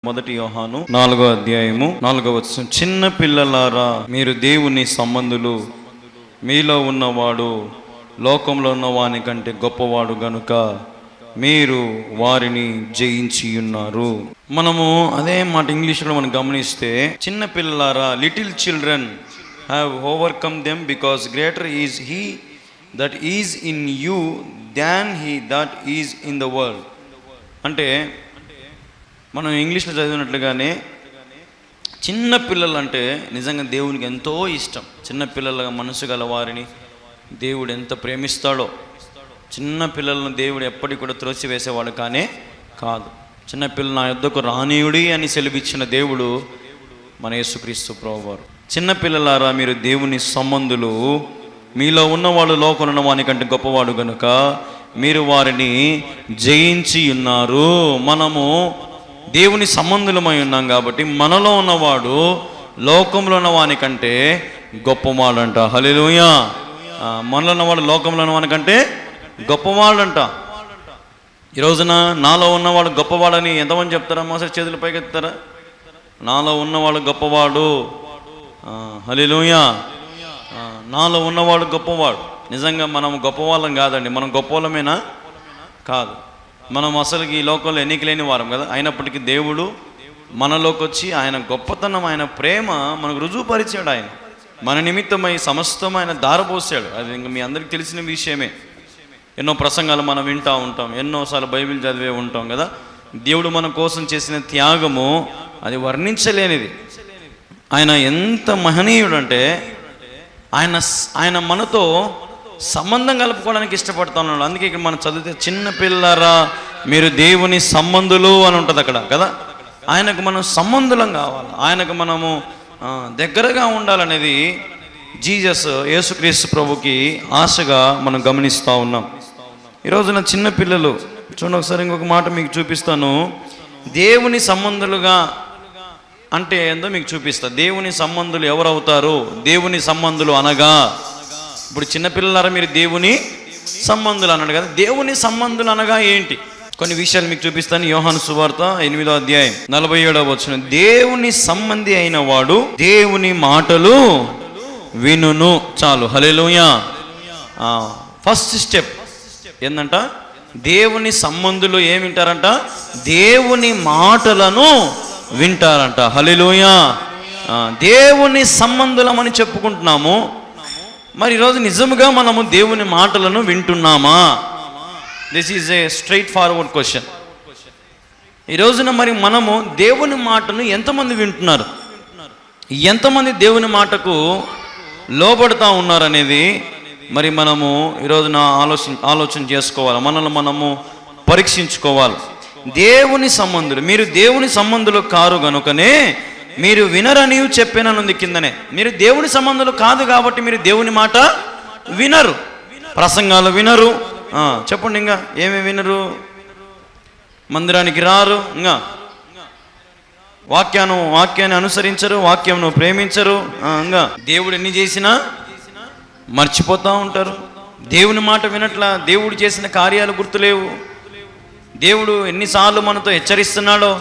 మొదటి యోహాను 4వ అధ్యాయము 4వ వచనం, చిన్న పిల్లలారా మీరు దేవుని సంబంధులు, మీలో ఉన్నవాడు లోకంలో ఉన్న వాని కంటే గొప్పవాడు గనుక మీరు వారిని జయించి ఉన్నారు. మనము అదే మాట ఇంగ్లీష్లో మనం గమనిస్తే, చిన్న పిల్లలారా, little children have overcome them because greater is he that is in you than he that is in the world. అంటే మనం ఇంగ్లీష్లో చదివినట్లుగానే చిన్న పిల్లలు అంటే నిజంగా దేవునికి ఎంతో ఇష్టం. చిన్న పిల్లలుగా మనసు గల వారిని దేవుడు ఎంత ప్రేమిస్తాడో. చిన్న పిల్లలను దేవుడు ఎప్పటికి కూడా త్రోసివేసేవాడు కానే కాదు. చిన్నపిల్లలు నా యొద్దకు రానీయుడి అని సెలవిచ్చిన దేవుడు మన యేసుక్రీస్తు ప్రభువారు. చిన్నపిల్లలారా మీరు దేవుని సంబంధులు, మీలో ఉన్నవాడు లోకంలో ఉన్న వాని కంటే గొప్పవాడు కనుక మీరు వారిని జయించి ఉన్నారు. మనము దేవుని సంబంధులమై ఉన్నాం కాబట్టి మనలో ఉన్నవాడు లోకంలో ఉన్న వాని కంటే గొప్పవాడంట. హల్లెలూయా. మనలో ఉన్నవాడు లోకంలో ఉన్న వాని కంటే గొప్పవాడంట. ఈ రోజున నాలో ఉన్నవాడు గొప్పవాడని ఎంతమంది చెప్తారా? మోసే చేతులు పైకెత్తారా? నాలో ఉన్నవాడు గొప్పవాడు. హల్లెలూయా. నాలో ఉన్నవాడు గొప్పవాడు. నిజంగా మనం గొప్పవాళ్ళం కాదండి. మనం గొప్పవాళ్ళమేనా? కాదు. మనం అసలుకి ఈ లోకంలో ఎన్నిక లేని వారం కదా. అయినప్పటికీ దేవుడు మనలోకి వచ్చి ఆయన గొప్పతనం, ఆయన ప్రేమ మనకు రుజువుపరిచాడు. ఆయన మన నిమిత్తమై సమస్తం ఆయన దారపోసాడు. అది ఇంకా మీ అందరికీ తెలిసిన విషయమే. ఎన్నో ప్రసంగాలు మనం వింటూ ఉంటాం, ఎన్నోసార్లు బైబిల్ చదివే ఉంటాం కదా. దేవుడు మన కోసం చేసిన త్యాగము అది వర్ణించలేనిది. ఆయన ఎంత మహనీయుడు అంటే ఆయన మనతో సంబంధం కలుపుకోవడానికి ఇష్టపడతా ఉన్నాడు. అందుకే ఇక్కడ మనం చదివితే, చిన్న పిల్లరా మీరు దేవుని సంబంధులు అని ఉంటుంది అక్కడ కదా. ఆయనకు మనం సంబంధులం కావాలి, ఆయనకు మనము దగ్గరగా ఉండాలనేది జీసస్ యేసుక్రీస్తు ప్రభుకి ఆశగా మనం గమనిస్తూ ఉన్నాం. ఈరోజున చిన్న పిల్లలు చూడండి, ఒకసారి ఇంకొక మాట మీకు చూపిస్తాను. దేవుని సంబంధులుగా అంటే ఏందో మీకు చూపిస్తా. దేవుని సంబంధులు ఎవరవుతారు? దేవుని సంబంధులు అనగా, ఇప్పుడు చిన్నపిల్లలారా మీరు దేవుని సంబంధులు అన్నాడు కదా. దేవుని సంబంధులు అనగా ఏంటి? కొన్ని విషయాలు మీకు చూపిస్తాను. యోహాను సువార్త 8వ అధ్యాయం 47వ వచనం, దేవుని సంబంధి అయిన వాడు దేవుని మాటలు వినును. చాలు. హల్లెలూయా. ఫస్ట్ స్టెప్ ఏందంట? దేవుని సంబంధులు ఏం వింటారంట? దేవుని మాటలను వింటారంట. హల్లెలూయా. దేవుని సంబంధులమని చెప్పుకుంటున్నాము. మరి ఈరోజు నిజముగా మనము దేవుని మాటలను వింటున్నామా? This is a straightforward question. ఈ రోజున మరి మనము దేవుని మాటను ఎంతమంది వింటున్నారు, ఎంతమంది దేవుని మాటకు లోబడతా ఉన్నారనేది మరి మనము ఈరోజున ఆలోచన చేసుకోవాలి. మనల్ని మనము పరీక్షించుకోవాలి. దేవుని సంబంధులు, మీరు దేవుని సంబంధులు కారు గనుకనే మీరు వినరని చెప్పాననుంది కిందనే. మీరు దేవుని సంబంధులు కాదు కాబట్టి మీరు దేవుని మాట వినరు, ప్రసంగాలు వినరు. చెప్పండి, ఇంకా ఏమేమి వినరు? మందిరానికి రారు, ఇంకా వాక్యాన్ని అనుసరించరు, వాక్యంను ప్రేమించరు. ఇంకా దేవుడు ఎన్ని చేసినా మర్చిపోతూ ఉంటారు. దేవుని మాట వినట్లా, దేవుడు చేసిన కార్యాలు గుర్తులేవు. దేవుడు ఎన్నిసార్లు మనతో హెచ్చరిస్తున్నాడో.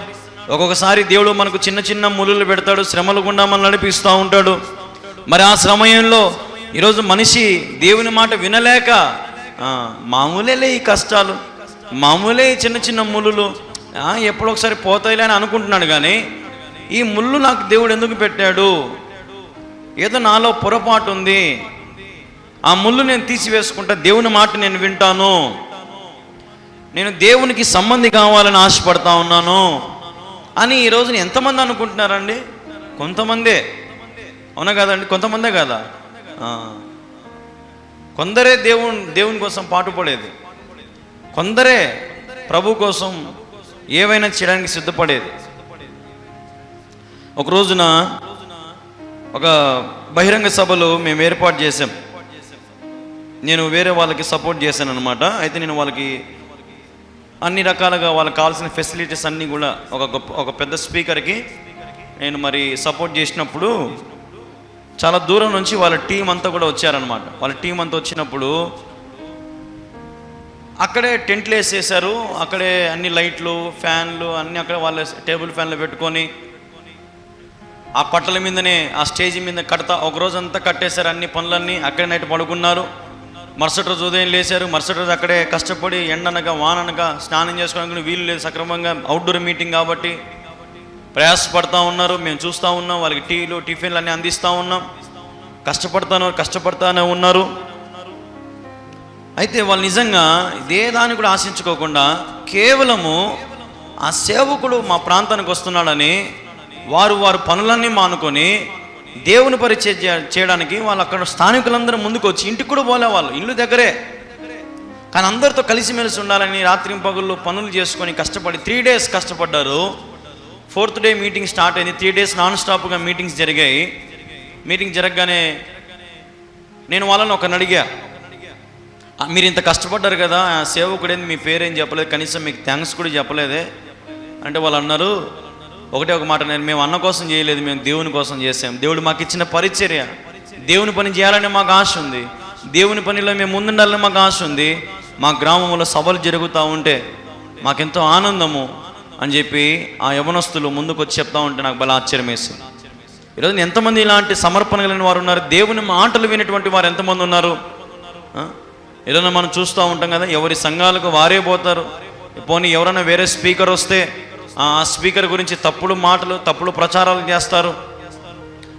ఒక్కొక్కసారి దేవుడు మనకు చిన్న చిన్న ములులు పెడతాడు, శ్రమలు గుండా మనల్ని నడిపిస్తూ ఉంటాడు. మరి ఆ సమయంలో ఈరోజు మనిషి దేవుని మాట వినలేక మామూలే ఈ కష్టాలు, మామూలే ఈ చిన్న చిన్న ములులు, ఎప్పుడో ఒకసారి పోతాయిలే అని అనుకుంటున్నాడు. కానీ ఈ ముళ్ళు నాకు దేవుడు ఎందుకు పెట్టాడు? ఏదో నాలో పొరపాటు ఉంది, ఆ ముళ్ళు నేను తీసివేసుకుంటా, దేవుని మాట నేను వింటాను, నేను దేవునికి సంబంధి కావాలని ఆశపడతా ఉన్నాను అని ఈ రోజున ఎంతమంది అనుకుంటున్నారండి? కొంతమందే. అవునా కదండి? కొంతమందే కదా. కొందరే దేవుని కోసం పాటుపడేది, కొందరే ప్రభు కోసం ఏవైనా చేయడానికి సిద్ధపడేది. ఒక రోజున ఒక బహిరంగ సభలు మేము ఏర్పాటు చేసాం. నేను వేరే వాళ్ళకి సపోర్ట్ చేశాను అనమాట. అయితే నేను వాళ్ళకి అన్ని రకాలుగా వాళ్ళకి కావాల్సిన ఫెసిలిటీస్ అన్నీ కూడా ఒక పెద్ద స్పీకర్కి నేను మరి సపోర్ట్ చేసినప్పుడు చాలా దూరం నుంచి వాళ్ళ టీం అంతా కూడా వచ్చారనమాట. వాళ్ళ టీం అంతా వచ్చినప్పుడు అక్కడే టెంట్లు వేసేసారు, అక్కడే అన్ని లైట్లు ఫ్యాన్లు అన్నీ అక్కడ వాళ్ళ టేబుల్ ఫ్యాన్లు పెట్టుకొని ఆ పట్టల మీదనే ఆ స్టేజ్ మీద కడతా ఒక రోజంతా కట్టేశారు. అన్ని పనులన్నీ అక్కడే నైట్ పడుకున్నారు. మరుసటి రోజు ఉదయం లేచారు. మరుసటి రోజు అక్కడే కష్టపడి ఎండనగా వాననగా స్నానం చేసుకోవడానికి వీలు లేదు, సక్రమంగా అవుట్డోర్ మీటింగ్ కాబట్టి ప్రయాసపడతా ఉన్నారు. మేము చూస్తూ ఉన్నాం, వాళ్ళకి టీలు టిఫిన్లు అన్నీ అందిస్తూ ఉన్నాం. కష్టపడతానే ఉన్నారు. అయితే వాళ్ళు నిజంగా ఇదే దాన్ని కూడా ఆశించుకోకుండా కేవలము ఆ సేవకుడు మా ప్రాంతానికి వస్తున్నాడని వారు పనులన్నీ మానుకొని దేవుని పరిచయం చేయడానికి వాళ్ళు అక్కడ స్థానికులందరూ ముందుకు వచ్చి, ఇంటికి కూడా పోలే, వాళ్ళు ఇల్లు దగ్గరే, కానీ అందరితో కలిసిమెలిసి ఉండాలని రాత్రి పగుళ్ళు పనులు చేసుకొని కష్టపడి 3 days కష్టపడ్డారు. 4th day మీటింగ్ స్టార్ట్ అయింది. 3 days నాన్ స్టాప్గా మీటింగ్స్ జరిగాయి. మీటింగ్ జరగగానే నేను వాళ్ళని ఒకరిని అడిగా, మీరు ఇంత కష్టపడ్డారు కదా, సేవకుడేంది మీ పేరేం చెప్పలేదు, కనీసం మీకు థ్యాంక్స్ కూడా చెప్పలేదే అంటే వాళ్ళు అన్నారు ఒక మాట, మేము అన్న కోసం చేయలేదు, మేము దేవుని కోసం చేసాం. దేవుడు మాకు ఇచ్చిన పరిచర్య, దేవుని పని చేయాలని మాకు ఆశ ఉంది, దేవుని పనిలో మేము ముందుండాలని మాకు ఆశ ఉంది. మా గ్రామంలో సభలు జరుగుతూ ఉంటే మాకెంతో ఆనందము అని చెప్పి ఆ యవనస్తులు ముందుకు వచ్చి చెప్తా ఉంటే నాకు బల ఆశ్చర్యం వేసింది. ఈరోజు ఎంతమంది ఇలాంటి సమర్పణ కలిగిన వారు ఉన్నారు? దేవుని మాటలు వినేటువంటి వారు ఎంతమంది ఉన్నారు? ఏదైనా మనం చూస్తూ ఉంటాం కదా, ఎవరి సంఘాలకు వారే పోతారు. పోనీ ఎవరైనా వేరే స్పీకర్ వస్తే ఆ స్పీకర్ గురించి తప్పుడు మాటలు తప్పుడు ప్రచారాలు చేస్తారు.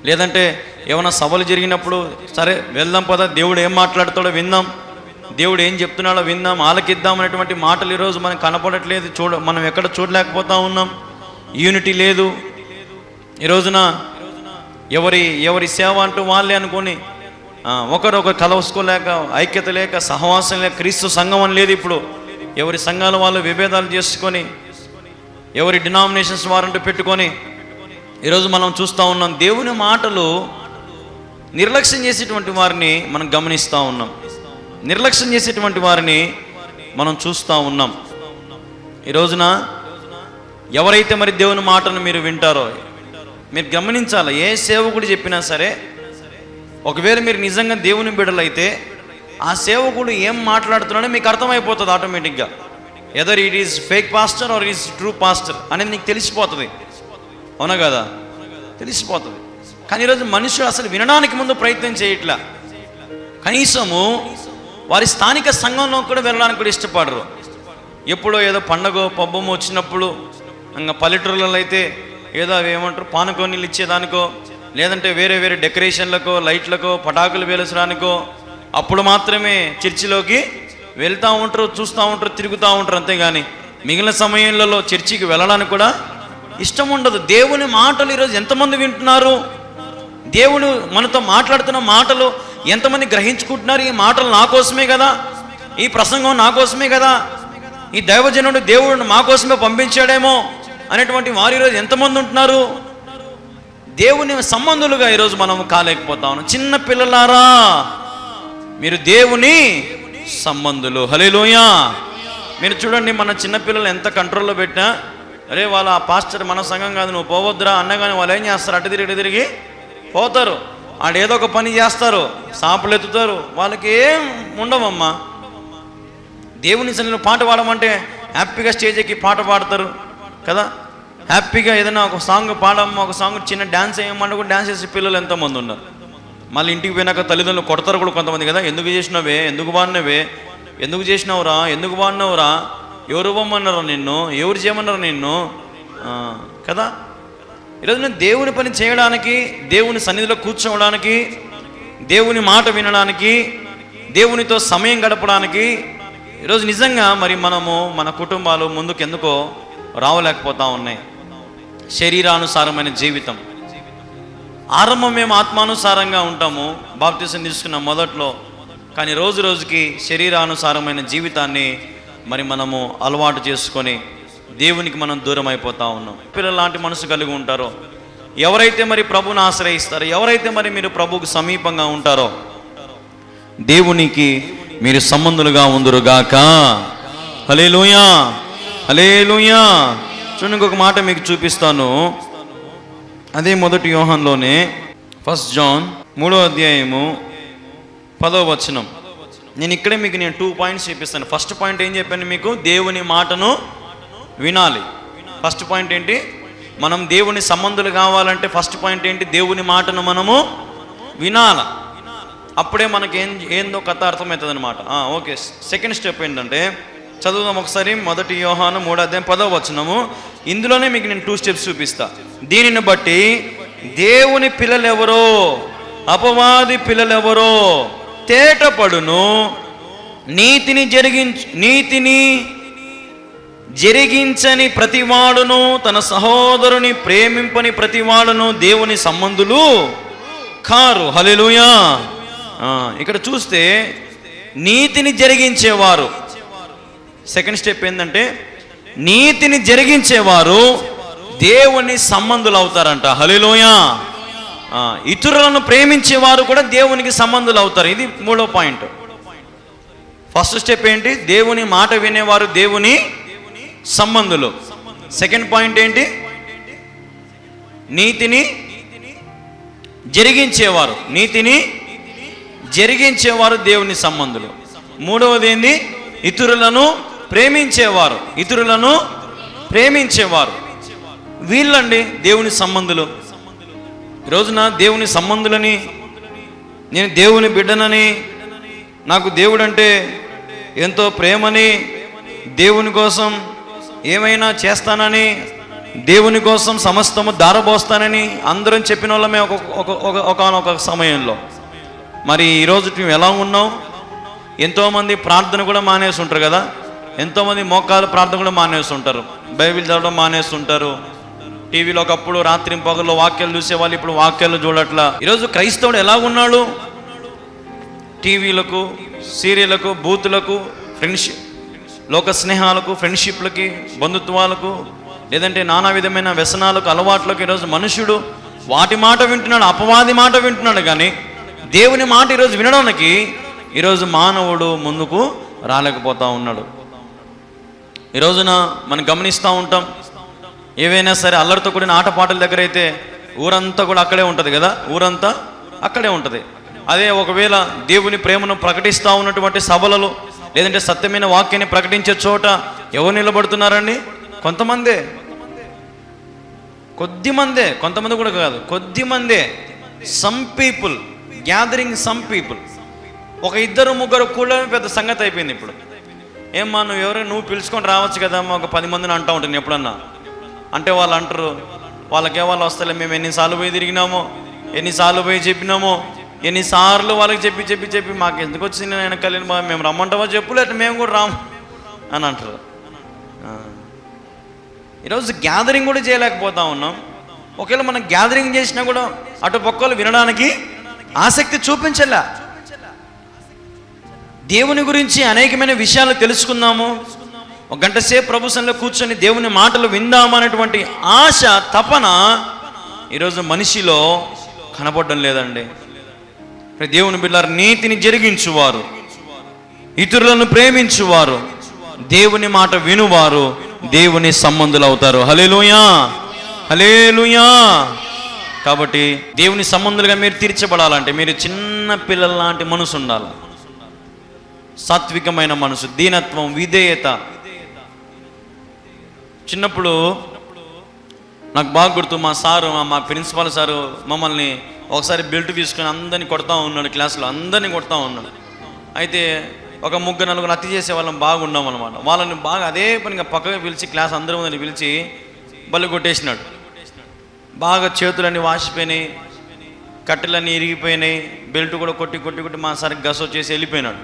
లేదంటే ఏమైనా సభలు జరిగినప్పుడు సరే వెళ్దాం పద, దేవుడు ఏం మాట్లాడతాడో విందాం, దేవుడు ఏం చెప్తున్నాడో విందాం, ఆలకిద్దాం అనేటువంటి మాటలు ఈరోజు మనకు కనపడట్లేదు. మనం ఎక్కడ చూడలేకపోతా ఉన్నాం. యూనిటీ లేదు. ఈ రోజున ఎవరి సేవ అంటూ వాళ్ళే అనుకొని ఒకరొకరు కలవసుకోలేక, ఐక్యత లేక, సహవాసం లేక, క్రీస్తు సంఘం అని లేదు ఇప్పుడు. ఎవరి సంఘాల వాళ్ళు విభేదాలు చేసుకొని ఎవరి డినామినేషన్స్ వారంటూ పెట్టుకొని ఈరోజు మనం చూస్తూ ఉన్నాం. దేవుని మాటలు నిర్లక్ష్యం చేసేటువంటి వారిని మనం గమనిస్తూ ఉన్నాం. నిర్లక్ష్యం చేసేటువంటి వారిని మనం చూస్తూ ఉన్నాం. ఈ రోజున ఎవరైతే మరి దేవుని మాటను మీరు వింటారో మీరు గమనించాలి. ఏ సేవకుడు చెప్పినా సరే, ఒకవేళ మీరు నిజంగా దేవుని బిడ్డలైతే ఆ సేవకుడు ఏం మాట్లాడుతున్నాడో మీకు అర్థమైపోతుంది ఆటోమేటిక్గా. Either it is fake pastor or it is true pastor అనేది నీకు తెలిసిపోతుంది. అవునా కదా? తెలిసిపోతుంది. కానీ ఈరోజు మనుషులు అసలు వినడానికి ముందు ప్రయత్నం చేయట్లా. కనీసము వారి స్థానిక సంఘంలో కూడా వెళ్ళడానికి కూడా ఇష్టపడరు. ఎప్పుడో ఏదో పండగ పబ్బము వచ్చినప్పుడు ఇంకా పల్లెటూరులలో అయితే ఏదో అవి ఏమంటారు పానకో నీళ్ళు ఇచ్చేదానికో, లేదంటే వేరే డెకరేషన్లకో, లైట్లకో, పటాకులు వేలసడానికో అప్పుడు మాత్రమే చర్చిలోకి వెళ్తూ ఉంటారు, చూస్తూ ఉంటారు, తిరుగుతూ ఉంటారు. అంతేగాని మిగిలిన సమయంలో చర్చికి వెళ్ళడానికి కూడా ఇష్టం ఉండదు. దేవుని మాటలు ఈరోజు ఎంతమంది వింటున్నారు? దేవుడు మనతో మాట్లాడుతున్న మాటలు ఎంతమంది గ్రహించుకుంటున్నారు? ఈ మాటలు నా కోసమే కదా, ఈ ప్రసంగం నా కోసమే కదా, ఈ దైవజనుడు దేవుడు మా కోసమే పంపించాడేమో అనేటువంటి వారు ఈరోజు ఎంతమంది ఉంటున్నారు? దేవుని సంబంధులుగా ఈరోజు మనం కాలేకపోతా ఉన్నాం. చిన్న పిల్లలారా, మీరు దేవుని సంబంధులు. హల్లెలూయా. మీరు చూడండి, మన చిన్నపిల్లలు ఎంత కంట్రోల్లో పెట్టినా, అరే వాళ్ళ ఆ పాస్టర్ మన సంఘం కాదు, నువ్వు పోవద్దురా అన్నగానే వాళ్ళు ఏం చేస్తారు? అటు తిరిగి పోతారు. ఆడ ఏదో ఒక పని చేస్తారు, సాపులు ఎత్తుతారు. వాళ్ళకి ఏం ఉండవమ్మా. దేవుని సన్నిధిలో పాట పాడమంటే హ్యాపీగా స్టేజ్ ఎక్కి పాట పాడతారు కదా. హ్యాపీగా ఏదైనా ఒక సాంగ్ పాడమ్మా, ఒక సాంగ్ చిన్న డ్యాన్స్ వేయమంటే కూడా డ్యాన్స్ చేసే పిల్లలు ఎంతోమంది ఉన్నారు. మళ్ళీ ఇంటికి పోయినాక తల్లిదండ్రులు కొడతారు కూడా కొంతమంది కదా. ఎందుకు చేసినావే, ఎందుకు బాడినవే, ఎందుకు చేసినావురా, ఎందుకు బాడినావురా, ఎవరు ఇవ్వమన్నారా నిన్ను, ఎవరు చేయమన్నారా నిన్ను కదా. ఈరోజు నేను దేవుని పని చేయడానికి, దేవుని సన్నిధిలో కూర్చోవడానికి, దేవుని మాట వినడానికి, దేవునితో సమయం గడపడానికి ఈరోజు నిజంగా మరి మనము మన కుటుంబాలు ముందుకు ఎందుకో రావలేకపోతా ఉన్నాయి. శరీరానుసారమైన జీవితం. ఆరంభం మేము ఆత్మానుసారంగా ఉంటాము బాప్తిసం తీసుకున్న మొదట్లో, కానీ రోజు రోజుకి శరీరానుసారమైన జీవితాన్ని మరి మనము అలవాటు చేసుకొని దేవునికి మనం దూరం అయిపోతూ ఉన్నాం. పిల్లలు లాంటి మనసు కలిగి ఉంటారో, ఎవరైతే మరి ప్రభువుని ఆశ్రయిస్తారో, ఎవరైతే మరి మీరు ప్రభువుకు సమీపంగా ఉంటారో, దేవునికి మీరు సంబంధులుగా ఉందురుగాక. హల్లెలూయా, హల్లెలూయా. చూడండి, ఇంకొక మాట మీకు చూపిస్తాను. అదే 1 యోహానులోనే 1 జాన్ 3వ అధ్యాయము 10వ వచనం. నేను ఇక్కడే మీకు 2 పాయింట్స్ చెప్పిస్తాను. ఫస్ట్ పాయింట్ ఏం చెప్పాను మీకు? దేవుని మాటను వినాలి. ఫస్ట్ పాయింట్ ఏంటి? మనం దేవుని సంబంధులు కావాలంటే ఫస్ట్ పాయింట్ ఏంటి? దేవుని మాటను మనము వినాల. అప్పుడే మనకి ఏందో కథ అర్థమవుతుంది అనమాట. ఓకే, సెకండ్ స్టెప్ ఏంటంటే చదువుదాం ఒకసారి. 1 యోహాను 3:10 ఇందులోనే మీకు నేను 2 స్టెప్స్ చూపిస్తా. దీనిని బట్టి దేవుని పిల్లలెవరో అపవాది పిల్లలెవరో తేటపడును, నీతిని జరిగించని ప్రతివాడును తన సహోదరుని ప్రేమింపని ప్రతివాడును దేవుని సంబంధులు కారు. హల్లెలూయా. ఇక్కడ చూస్తే నీతిని జరిగించేవారు, సెకండ్ స్టెప్ ఏంటంటే నీతిని జరిగించేవారు దేవుని సంబంధులు అవుతారంట. హల్లెలూయా. ఇతరులను ప్రేమించేవారు కూడా దేవునికి సంబంధులు అవుతారు. ఇది 3వ పాయింట్. ఫస్ట్ స్టెప్ ఏంటి? దేవుని మాట వినేవారు దేవుని సంబంధులు. సెకండ్ పాయింట్ ఏంటి? నీతిని జరిగించేవారు దేవుని సంబంధులు. మూడవది ఏంది? ఇతరులను ప్రేమించేవారు వీళ్ళండి దేవుని సంబంధులు. ఈరోజున దేవుని సంబంధులని, నేను దేవుని బిడ్డనని, నాకు దేవుడు అంటే ఎంతో ప్రేమని, దేవుని కోసం ఏమైనా చేస్తానని, దేవుని కోసం సమస్తము దారబోస్తానని అందరం చెప్పిన వాళ్ళమే ఒకనొక సమయంలో. మరి ఈరోజు మేము ఎలా ఉన్నాం? ఎంతోమంది ప్రార్థన కూడా మానేస్తుంటారు కదా. ఎంతోమంది మోకాలు ప్రార్థన కూడా మానేస్తుంటారు, బైబిల్ చదవడం మానేస్తుంటారు. టీవీలో ఒకప్పుడు రాత్రి పగల్లో వాక్యాలు చూసేవాళ్ళు, ఇప్పుడు వాక్యాలు చూడట్లా. ఈరోజు క్రైస్తవుడు ఎలా ఉన్నాడు? టీవీలకు, సీరియళ్లకు, బూతులకు, ఫ్రెండ్షిప్, లోక స్నేహాలకు, ఫ్రెండ్షిప్లకి, బంధుత్వాలకు, లేదంటే నానా విధమైన వ్యసనాలకు, అలవాట్లకు ఈరోజు మనుషుడు వాటి మాట వింటున్నాడు, అపవాది మాట వింటున్నాడు. కానీ దేవుని మాట ఈరోజు వినడానికి ఈరోజు మానవుడు ముందుకు రాలేకపోతా ఉన్నాడు. ఈరోజున మనం గమనిస్తూ ఉంటాం, ఏవైనా సరే అల్లరితో కూడిన ఆటపాటల దగ్గర అయితే ఊరంతా కూడా అక్కడే ఉంటుంది కదా, ఊరంతా అక్కడే ఉంటుంది. అదే ఒకవేళ దేవుని ప్రేమను ప్రకటిస్తూ ఉన్నటువంటి సభలలో, లేదంటే సత్యమైన వాక్యాన్ని ప్రకటించే చోట ఎవరు నిలబడుతున్నారండి? కొంతమందే, కొద్దిమందే, కొంతమంది కూడా కాదు, కొద్దిమందే. Some people gathering, some people. ఒక 2-3 కూడా పెద్ద సంగతి అయిపోయింది ఇప్పుడు. ఏమ్మా నువ్వు పిలుచుకొని రావచ్చు కదమ్మా, ఒక 10 మందిని అంటూ ఉంటుంది ఎప్పుడన్నా. అంటే వాళ్ళు అంటారు, వాళ్ళకే వాళ్ళు వస్తలే, మేము ఎన్నిసార్లు పోయి తిరిగినామో, ఎన్నిసార్లు పోయి చెప్పినామో, ఎన్నిసార్లు వాళ్ళకి చెప్పి మాకు ఎందుకు వచ్చింది నేను కలిగిన బాగా, మేము రమ్మంటామో చెప్పు, లేకపోతే మేము కూడా రాము అని అంటారు. ఈరోజు గ్యాదరింగ్ కూడా చేయలేకపోతా ఉన్నాం. ఒకవేళ మనం గ్యాదరింగ్ చేసినా కూడా అటు పక్కలు వినడానికి ఆసక్తి చూపించలే. దేవుని గురించి అనేకమైన విషయాలు తెలుసుకుందాము, 1 గంట సేపు ప్రభు సన్నిధిలో కూర్చొని దేవుని మాటలు విందామనేటువంటి ఆశ, తపన ఈరోజు మనిషిలో కనపడడం లేదండి. దేవుని బిడ్డలారా, నీతిని జరిగించువారు, ఇతరులను ప్రేమించువారు, దేవుని మాట వినువారు దేవుని సంబంధులు అవుతారు. హల్లెలూయా, హల్లెలూయా. కాబట్టి దేవుని సంబంధులుగా మీరు తీర్చబడాలంటే మీరు చిన్న పిల్లల లాంటి మనసు ఉండాలి. సాత్వికమైన మనసు, దీనత్వం, విధేయత. చిన్నప్పుడు నాకు బాగా గుర్తు, మా ప్రిన్సిపాల్ సారు మమ్మల్ని ఒకసారి బెల్ట్ తీసుకొని అందరినీ కొడతా ఉన్నాడు, క్లాసులో అందరినీ కొడతా ఉన్నాడు. అయితే ఒక 3-4 అతి చేసే వాళ్ళం బాగున్నాం అనమాట. వాళ్ళని బాగా అదే పనిగా పక్కకు పిలిచి, క్లాస్ అందరి ముందని పిలిచి బల్లి కొట్టేసినాడు. బాగా చేతులన్నీ వాసిపోయినాయి, కట్టెలన్నీ ఇరిగిపోయినాయి, బెల్ట్ కూడా కొట్టి మా సార్ గస వచ్చేసి వెళ్ళిపోయినాడు.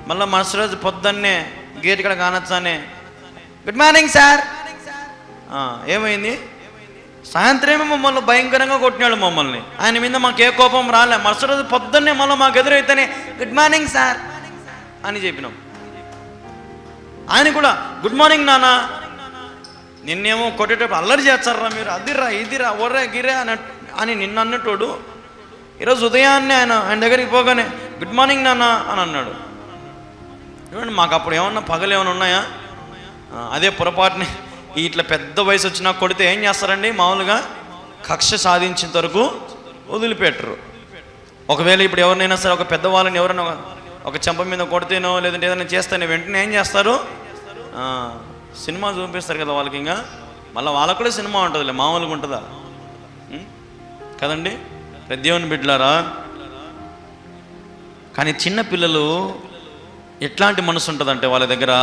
మళ్ళీ మరుసటి రోజు పొద్దున్నే గేట్ ఇక్కడ కానొచ్చానే, గుడ్ మార్నింగ్ సార్. ఏమైంది? సాయంత్రమే మమ్మల్ని భయంకరంగా కొట్టినాడు మమ్మల్ని. ఆయన మీద మాకు ఏ కోపం రాలే. మరుసటి రోజు పొద్దున్నే మళ్ళీ మాకు ఎదురైతేనే గుడ్ మార్నింగ్ సార్ అని చెప్పినాం. ఆయన కూడా గుడ్ మార్నింగ్ నాన్న. నిన్నేమో కొట్టేటప్పుడు అల్లరి చేస్తారా మీరు, అదిరా ఇదిరా ఒర్రా గిరా అని నిన్న అన్నట్టు ఈరోజు ఉదయాన్నే ఆయన దగ్గరికి పోగానే గుడ్ మార్నింగ్ నాన్న అని అన్నాడు. చూడండి, మాకు అప్పుడు ఏమన్నా పగలు ఏమైనా ఉన్నాయా? అదే పొరపాటుని ఇట్లా పెద్ద వయసు వచ్చినా కొడితే ఏం చేస్తారండి? మామూలుగా కక్ష సాధించేంత వరకు వదిలిపెట్టరు. ఒకవేళ ఇప్పుడు ఎవరినైనా సరే, ఒక పెద్దవాళ్ళని ఎవరైనా ఒక చెంప మీద కొడితేనో లేదంటే ఏదైనా చేస్తేనే వెంటనే ఏం చేస్తారు? సినిమా చూపిస్తారు కదా వాళ్ళకి, ఇంకా మళ్ళీ వాళ్ళకు కూడా సినిమా ఉంటుందిలే, మామూలుగా ఉంటుందా కదండి? దేవుని బిడ్డలారా, కానీ చిన్న పిల్లలు ఎట్లాంటి మనసు ఉంటుందంటే వాళ్ళ దగ్గర,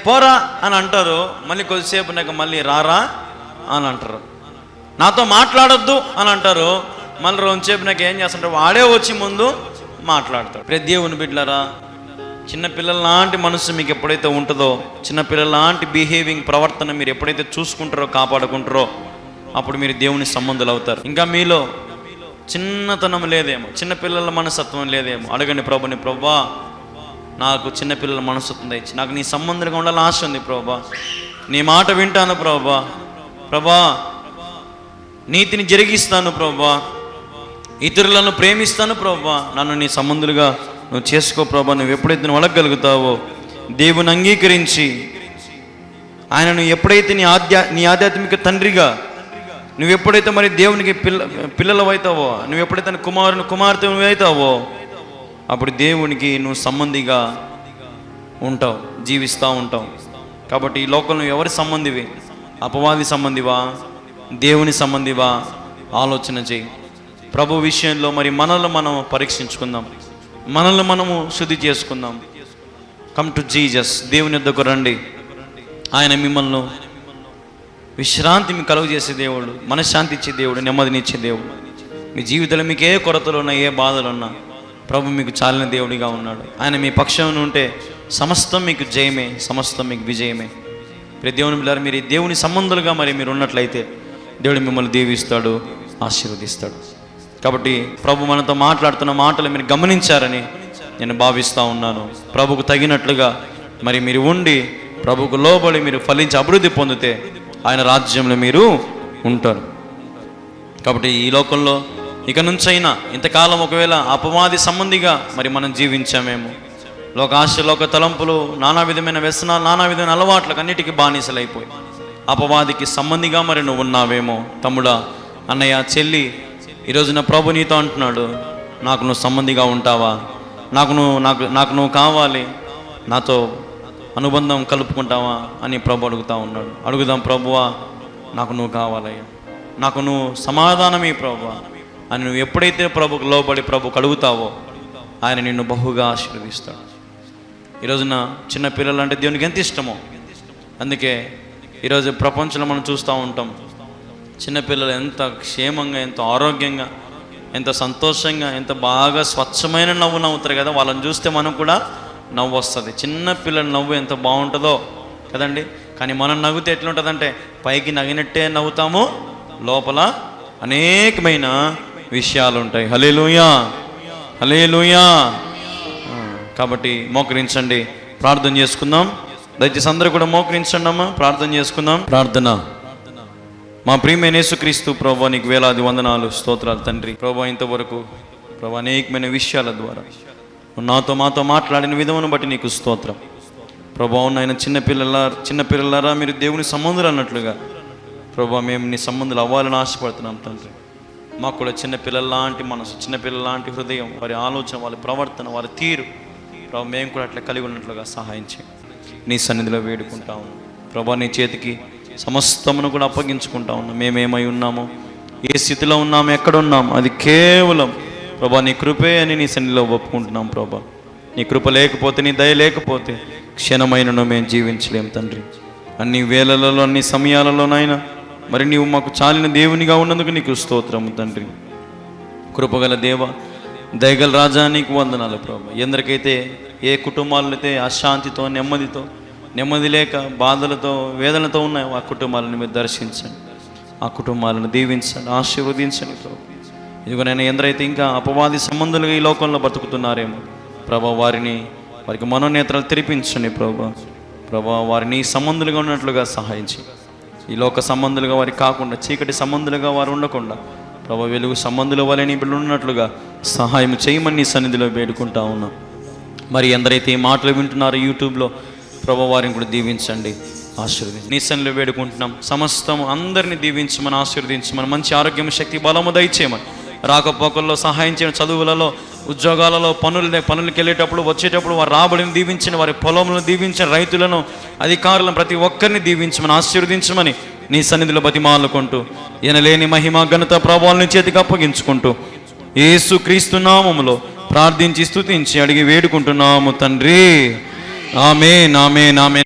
పోరా అని అంటారు, మళ్ళీ కొద్దిసేపు నాకు మళ్ళీ రారా అని అంటారు. నాతో మాట్లాడొద్దు అని అంటారు, మళ్ళీ రోజుసేపు నాకు ఏం చేస్తుంటారు, వాడే వచ్చి ముందు మాట్లాడతాడు. దేవుని బిడ్డలారా, చిన్నపిల్లల లాంటి మనసు మీకు ఎప్పుడైతే ఉంటుందో, చిన్నపిల్లల లాంటి బిహేవింగ్ ప్రవర్తన మీరు ఎప్పుడైతే చూసుకుంటారో, కాపాడుకుంటారో, అప్పుడు మీరు దేవుని సంబంధులు అవుతారు. ఇంకా మీలో చిన్నతనం లేదేమో, చిన్నపిల్లల మనస్తత్వం లేదేమో, అడగండి ప్రభుని, ప్రభా నాకు చిన్నపిల్లల మనస్తత్వం ఇచ్చి నాకు నీ సంబంధంగా ఉండాలని ఆశ ఉంది ప్రభా, నీ మాట వింటాను ప్రభా, ప్రభా నీతిని జరిగిస్తాను ప్రభా, ఇతరులను ప్రేమిస్తాను ప్రభా, నన్ను నీ సంబంధులుగా నువ్వు చేసుకో ప్రభా. నువ్వు ఎప్పుడైతే నువ్వు అడగలుగుతావో, దేవుని అంగీకరించి ఆయనను ఎప్పుడైతే నీ ఆధ్యాత్మిక తండ్రిగా నువ్వు ఎప్పుడైతే మరి దేవునికి పిల్లలు అవుతావో, నువ్వు ఎప్పుడైతే కుమార్తె నువ్వు అవుతావో, అప్పుడు దేవునికి నువ్వు సంబంధిగా ఉంటావు, జీవిస్తూ ఉంటావు. కాబట్టి ఈ లోకంలో ఎవరి సంబంధివి? అపవాది సంబంధివా, దేవుని సంబంధివా? ఆలోచన చేయి. ప్రభు విషయంలో మరి మనల్ని మనం పరీక్షించుకుందాం, మనల్ని మనము శుద్ధి చేసుకుందాం. కమ్ టు జీసస్, దేవుని వద్దకు రండి. ఆయన మిమ్మల్ని విశ్రాంతి మీకు కలుగు చేసే దేవుడు, మనశ్శాంతి ఇచ్చే దేవుడు, నెమ్మదినిచ్చే దేవుడు. మీ జీవితంలో మీకు ఏ కొరతలు ఉన్నా, ఏ బాధలు ఉన్నా, ప్రభు మీకు చాలిన దేవుడిగా ఉన్నాడు. ఆయన మీ పక్షం ఉంటే సమస్తం మీకు జయమే, సమస్తం మీకు విజయమే. ప్రతి దేవుని పిల్లలు మీరు దేవుని సంబంధులుగా మరి మీరు ఉన్నట్లయితే దేవుడు మిమ్మల్ని దీవిస్తాడు, ఆశీర్వదిస్తాడు. కాబట్టి ప్రభు మనతో మాట్లాడుతున్న మాటలు మీరు గమనించారని నేను భావిస్తూ ఉన్నాను. ప్రభుకు తగినట్లుగా మరి మీరు ఉండి, ప్రభుకు లోబడి మీరు ఫలించి అభివృద్ధి పొందితే ఆయన రాజ్యంలో మీరు ఉంటారు. కాబట్టి ఈ లోకంలో ఇక నుంచైనా, ఇంతకాలం ఒకవేళ అపవాది సంబంధిగా మరి మనం జీవించామేమో, లోకాశ, లోక తలంపులు, నానా విధమైన వ్యసనాలు, నానా విధమైన అలవాట్లకు అన్నిటికీ బానిసలైపోయి అపవాదికి సంబంధిగా మరి నువ్వు ఉన్నావేమో. తమ్ముడా, అన్నయ్య, చెల్లి, ఈరోజున ప్రభు నీతో అంటున్నాడు, నాకు నువ్వు సంబంధిగా ఉంటావా? నాకు నువ్వు కావాలి, నాతో అనుబంధం కలుపుకుంటావా అని ప్రభు అడుగుతూ ఉన్నాడు. అడుగుదాం, ప్రభువా నాకు నువ్వు కావాలయ్యా, నాకు నువ్వు సమాధానమే ప్రభువా అని నువ్వు ఎప్పుడైతే ప్రభుకు లోబడి ప్రభుకు అడుగుతావో ఆయన నిన్ను బహుగా ఆశీర్వదిస్తాడు. ఈరోజున చిన్న పిల్లలు అంటే దేవునికి ఎంత ఇష్టమో, అందుకే ఈరోజు ప్రపంచంలో మనం చూస్తూ ఉంటాం, చిన్నపిల్లలు ఎంత క్షేమంగా, ఎంత ఆరోగ్యంగా, ఎంత సంతోషంగా, ఎంత బాగా స్వచ్ఛమైన నవ్వు నవ్వుతారు కదా. వాళ్ళని చూస్తే మనం కూడా నవ్వు వస్తుంది. చిన్న పిల్లల నవ్వు ఎంత బాగుంటుందో కదండి. కానీ మనం నవ్వుతే ఎట్లుంటుందంటే, పైకి నవ్వినట్టే నవ్వుతాము, లోపల అనేకమైన విషయాలు ఉంటాయి. హల్లెలూయా, హల్లెలూయా. కాబట్టి మోకరించండి, ప్రార్థన చేసుకుందాం. దయచేసి అందరూ కూడా మోకరించండి అమ్మా, ప్రార్థన చేసుకుందాం. ప్రార్థన. మా ప్రియమైన యేసుక్రీస్తు ప్రభువా, నీకు వేలాది వందనాలు, స్తోత్రాలు తండ్రి. ప్రభువా, ఇంతవరకు ప్రభు అనేకమైన విషయాల ద్వారా నాతో మాతో మాట్లాడిన విధమును బట్టి నీకు స్తోత్రం. ప్రభువా, నాయన చిన్నపిల్లలారా మీరు దేవుని సంబంధులు అన్నట్లుగా ప్రభువా మేము నీ సంబంధులు అవ్వాలని ఆశపడుతున్నాం తండ్రి. మాకు కూడా చిన్నపిల్లల లాంటి మనసు, చిన్నపిల్లల లాంటి హృదయం, వారి ఆలోచన, వారి ప్రవర్తన, వారి తీరు ప్రభు మేము కూడా అట్లా కలిగి ఉన్నట్లుగా సహాయం చేయి. నీ సన్నిధిలో వేడుకుంటా ఉన్నాం ప్రభా, నీ చేతికి సమస్తమును కూడా అప్పగించుకుంటా ఉన్నాం. మేమేమై ఉన్నామో, ఏ స్థితిలో ఉన్నామో, ఎక్కడ ఉన్నామో అది కేవలం ప్రభా నీ కృపే అని నీ సన్నిధిలో ఒప్పుకుంటున్నాం ప్రభా. నీ కృప లేకపోతే, నీ దయ లేకపోతే క్షణమైనను మేము జీవించలేం తండ్రి. అన్ని వేళలలో, అన్ని సమయాలలోనైనా మరి నీవు మాకు చాలిన దేవునిగా ఉన్నందుకు నీకు స్తోత్రము తండ్రి. కృపగల దేవ, దయగల రాజా, నీకు వందనాలు ప్రభా. ఎందరికైతే ఏ కుటుంబాలలో అయితే అశాంతితో, నెమ్మది లేక, బాధలతో, వేదనతో ఉన్నాయో ఆ కుటుంబాలను మీరు దర్శించండి, ఆ కుటుంబాలను దీవించండి, ఆశీర్వదించండి ప్రభు. ఇదిగో నేను ఎందరైతే ఇంకా అపవాది సంబంధులుగా ఈ లోకంలో బతుకుతున్నారేమో ప్రభా, వారికి మనోనేత్రాలు తెరిపించండి ప్రభా. వారిని సంబంధులుగా ఉన్నట్లుగా సహాయించి, ఈ లోక సంబంధులుగా వారికి కాకుండా, చీకటి సంబంధులుగా వారు ఉండకుండా ప్రభా వెలుగు సంబంధుల వలె నీ బిడ్డలు ఉన్నట్లుగా సహాయం చేయమని నీ సన్నిధిలో వేడుకుంటా ఉన్నాం. మరి ఎందరైతే ఈ మాటలు వింటున్నారో యూట్యూబ్లో ప్రభా, వారిని కూడా దీవించండి, ఆశీర్వదించి నీ సన్నిధిలో వేడుకుంటున్నాం. సమస్తం అందరినీ దీవించమని, ఆశీర్వదించమని, మంచి ఆరోగ్యం, శక్తి, బలము దయచేయమని, రాకపోకల్లో సహాయం చేయమని, చదువులలో ఉద్యోగాలలో పనులకు వెళ్ళేటప్పుడు వచ్చేటప్పుడు వారి రాబడిని దీవించిన, వారి పొలములను దీవించిన, రైతులను, అధికారులను ప్రతి ఒక్కరిని దీవించమని, ఆశీర్వదించమని నీ సన్నిధిలో బతిమాలుకుంటూ ఎనలేని మహిమ ఘనత ప్రభావాలను చేతికి అప్పగించుకుంటూ యేసు క్రీస్తు నామములో ప్రార్థించి స్తుతించి అడిగి వేడుకుంటున్నాము తండ్రి. ఆమేన్, ఆమేన్, ఆమేన్.